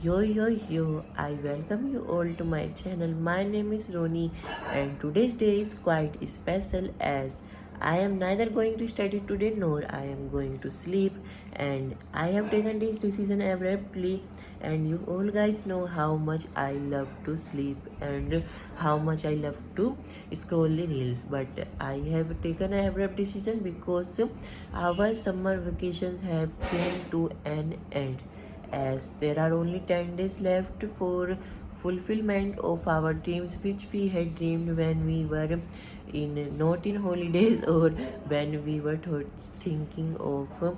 Yo, I welcome you all to my channel. My name is Roni, and today's day is quite special as I am neither going to study today nor I am going to sleep, and I have taken this decision abruptly. And you all guys know how much I love to sleep and how much I love to scroll the reels, but I have taken an abrupt decision because our summer vacations have come to an end as there are only 10 days left for fulfillment of our dreams which we had dreamed when we were in not in holidays or when we were thinking of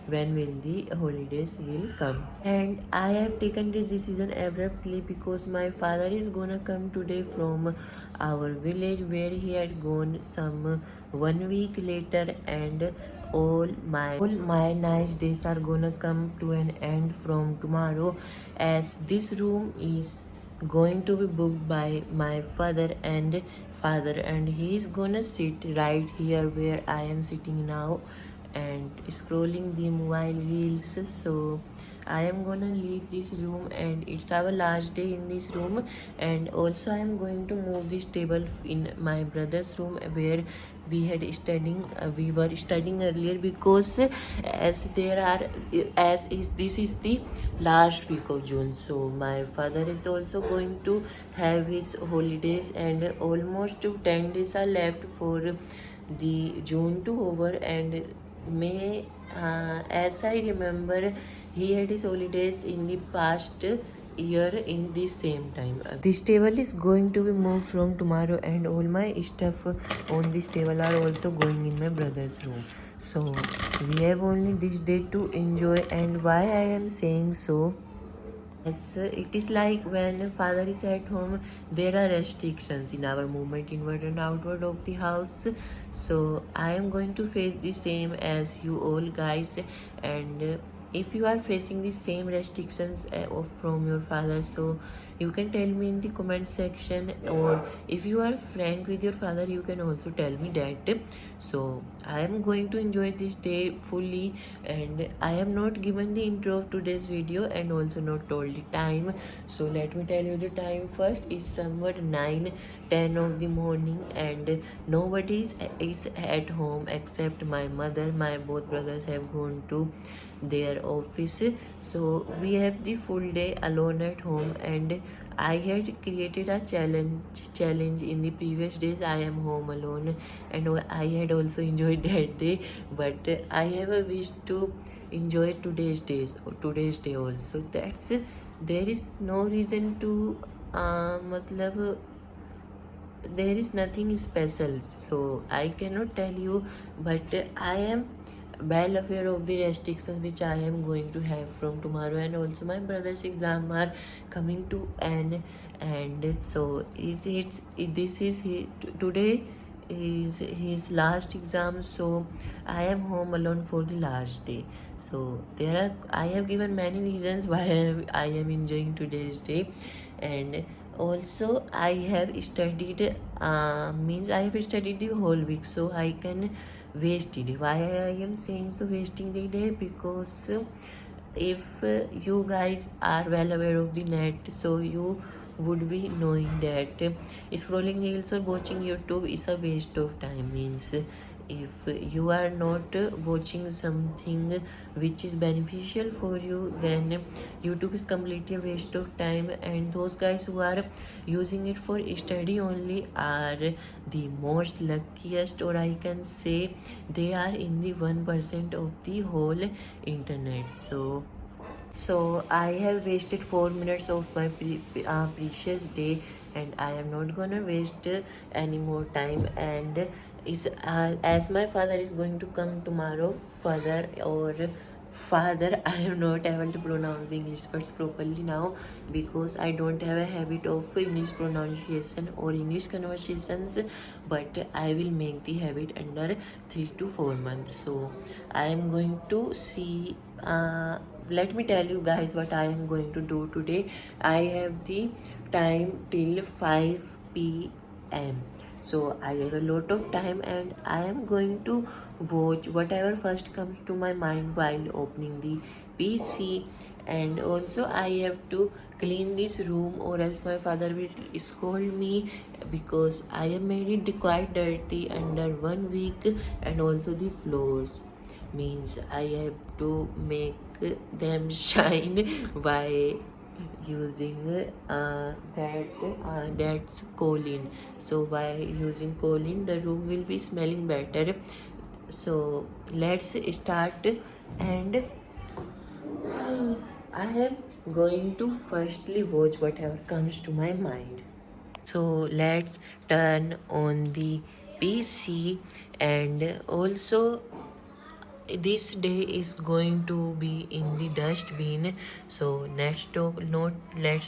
when will the holidays will come. And I have taken this decision abruptly because my father is gonna come today from our village where he had gone some 1 week later, and all my nice days are gonna come to an end from tomorrow as this room is going to be booked by my father and he is gonna sit right here where I am sitting now and scrolling the mobile reels. So I am gonna leave this room and it's our last day in this room, and also I am going to move this table in my brother's room where we were studying earlier because as there are as is this is the last week of June, so my father is also going to have his holidays and almost 10 days are left for the June to over. And May, as I remember, he had his holidays in the past year in the same time. This table is going to be moved from tomorrow, and all my stuff on this table are also going in my brother's room. So we have only this day to enjoy, and why I am saying so, yes, it is like when father is at home, there are restrictions in our movement inward and outward of the house. So I am going to face the same as you all guys, and if you are facing the same restrictions from your father, so you can tell me in the comment section, or if you are frank with your father, you can also tell me that. So I am going to enjoy this day fully, and I have not given the intro of today's video and also not told the time. So let me tell you the time first. It's somewhat 9:10 of the morning, and nobody is at home except my mother. My both brothers have gone to their office, so we have the full day alone at home. And I had created a challenge in the previous days. I am home alone, and I had also enjoyed that day, but I have a wish to enjoy today's day also. That's there is no reason to matlab there is nothing special, so I cannot tell you, but I am well aware of the restrictions which I am going to have from tomorrow, and also my brother's exam are coming to end. And so this is today is his last exam, so I am home alone for the last day. So I have given many reasons why I am enjoying today's day. And also I have studied means I have studied the whole week, so I can waste it. Why I am saying so wasting the day? Because if you guys are well aware of the net, so you would be knowing that scrolling reels or watching YouTube is a waste of time. Means if you are not watching something which is beneficial for you, then YouTube is completely a waste of time. And those guys who are using it for study only are the most luckiest, or I can say they are in the 1% of the whole internet. So I have wasted 4 minutes of my precious day, and I am not gonna waste any more time. And it's as my father is going to come tomorrow, father, I am not able to pronounce English words properly now because I don't have a habit of English pronunciation or English conversations, but I will make the habit under 3 to 4 months. So I am going to see let me tell you guys what I am going to do today. I have the time till 5 p.m. So I have a lot of time, and I am going to watch whatever first comes to my mind while opening the PC. and also I have to clean this room or else my father will scold me because I have made it quite dirty under 1 week, and also the floors means I have to make them shine by using that's choline. So by using choline the room will be smelling better. So let's start, and I am going to firstly watch whatever comes to my mind. So let's turn on the PC, and also this day is going to be in the dustbin. So let's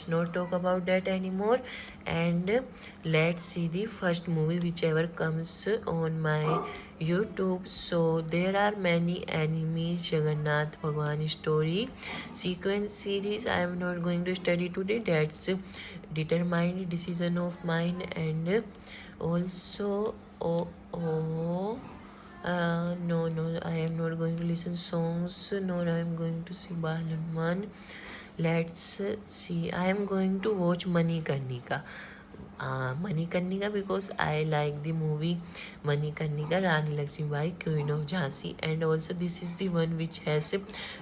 not talk about that anymore, and let's see the first movie whichever comes on my YouTube. So there are many animes, Jagannath Bhagwan story sequence series. I am not going to study today, that's determined decision of mine. And also no, I am not going to listen songs, nor I am going to see Balan. Let's see. I am going to watch Manikarnika. Manikarnika because I like the movie Manikarnika, Rani Lakshmibai, Queen of Jhansi, and also this is the one which has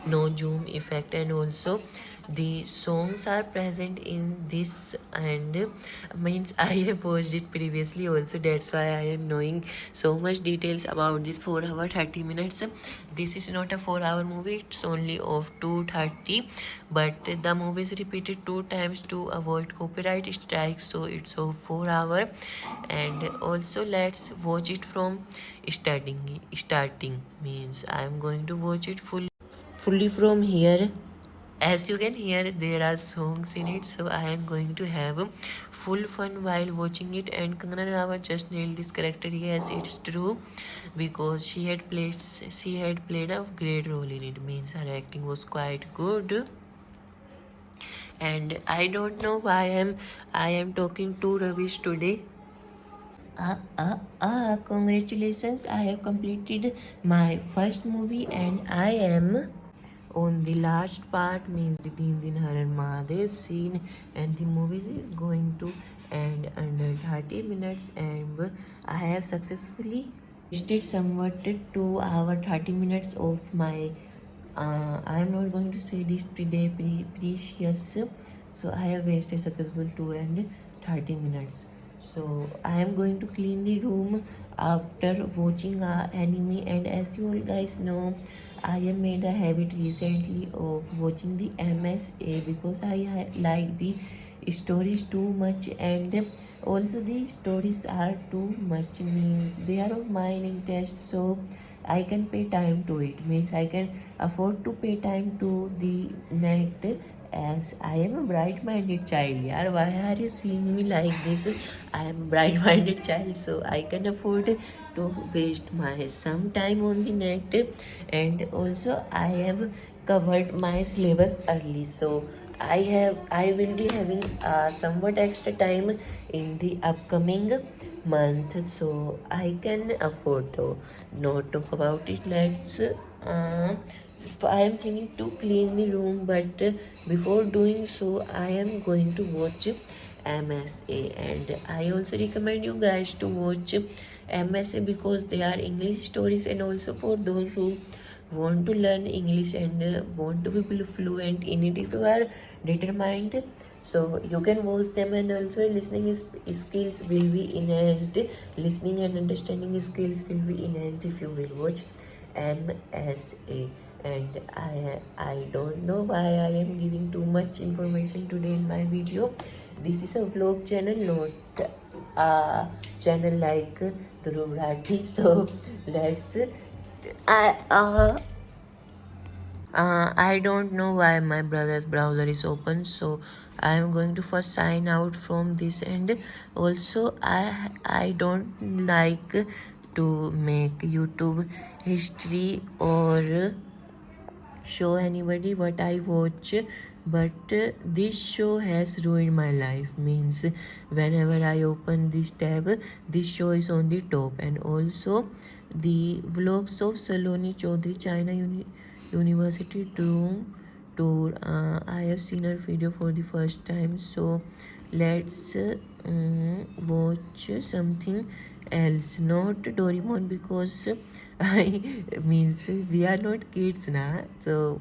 no zoom effect, and also the songs are present in this, and means I have watched it previously also, that's why I am knowing so much details about this 4 hour 30 minutes. This is not a 4 hour movie, it's only of 2:30, but the movie is repeated 2 times to avoid copyright strikes, so it's of 4 hour. And also let's watch it from starting means I am going to watch it fully from here. As you can hear, there are songs in it, so I am going to have full fun while watching it. And Kangana Ranaut just nailed this character. Yes, it's true, because she had played a great role in it. Means her acting was quite good. And I don't know why I am talking to Ravish today. Congratulations! I have completed my first movie, and I am on the last part, means the Teen Din Haran Mahadev scene, and the movie is going to end under 30 minutes, and I have successfully wasted somewhat 2 hour 30 minutes of my I am not going to say this today precious. So I have wasted successful 2 and 30 minutes. So I am going to clean the room after watching anime, and as you all guys know, I have made a habit recently of watching the MSA because I like the stories too much, and also the stories are too much, means they are of mine interest, so I can pay time to it, means I can afford to pay time to the net, as I am a bright minded child. Yaar, why are you seeing me like this? I am a bright minded child, so I can afford to waste my some time on the net, and also I have covered my syllabus early, so I will be having somewhat extra time in the upcoming month, so I can afford to not talk about it. Let's I am thinking to clean the room, but before doing so, I am going to watch MSA, and I also recommend you guys to watch MSA because they are English stories, and also for those who want to learn English and want to be fluent in it. If you are determined, so you can watch them, and also skills will be enhanced. Listening and understanding skills will be enhanced if you will watch MSA. And I don't know why I am giving too much information today in my video. This is a vlog channel, not a channel like Dhruv Rathi. So let's I I don't know why my brother's browser is open, so I am going to first sign out from this. And also I don't like to make YouTube history or show anybody what I watch, but this show has ruined my life. Means whenever I open this tab, this show is on the top, and also the vlogs of Saloni Chaudhary, China University tour. I have seen her video for the first time, so let's watch something else, not Doraemon, because I means we are not kids now. So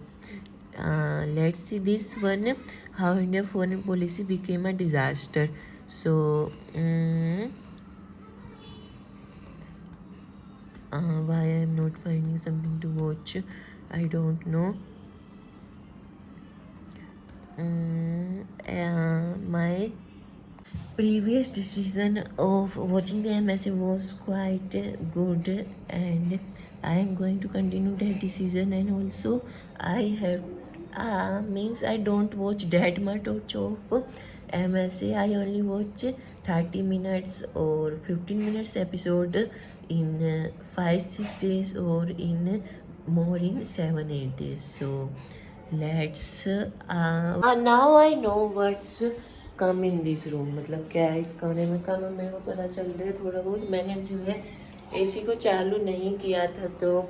let's see this one, how India foreign policy became a disaster. So why I am not finding something to watch, I don't know. My previous decision of watching the MSA was quite good, and I am going to continue that decision. And also I have means I don't watch that much of MSA. I only watch 30 minutes or 15 minutes episode in 5-6 days, or in more in 7-8 days. So let's now I know what's come in this room, मतलब क्या है इस कमरे में कम है मेरे को पता चल रहा है थोड़ा बहुत। मैंने जो है एसी को चालू नहीं किया था, तो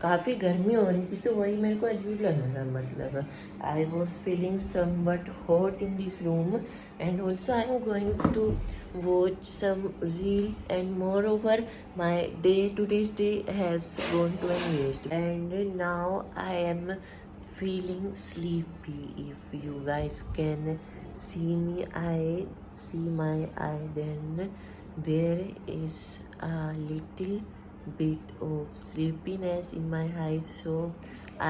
काफ़ी गर्मी हो रही थी, तो वही मेरे को अजीब लग रहा था। मतलब I was feeling something hot in this room, and also I am going to watch some reels, and moreover my today's day has gone to an waste, and now I am feeling sleepy. If you guys can see me, I see my eye, then there is a little bit of sleepiness in my eyes, so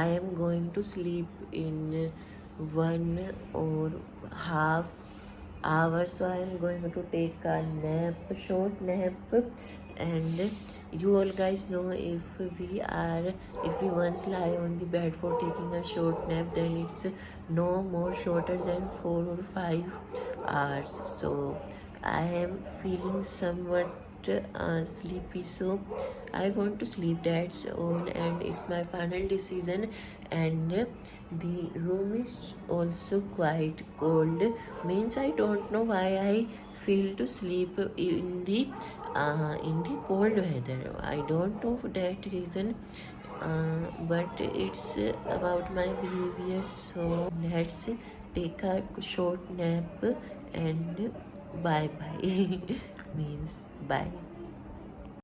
I am going to sleep in 1.5 hours. So I am going to take a nap, short nap. And you all guys know, if we once lie on the bed for taking a short nap, then it's no more shorter than 4 or 5 hours. So I am feeling somewhat sleepy, so I want to sleep, that's all. And it's my final decision, and the room is also quite cold, means I don't know why I feel to sleep in the cold weather. I don't know that reason, but it's about my behavior. So let's take a short nap, and bye bye means bye.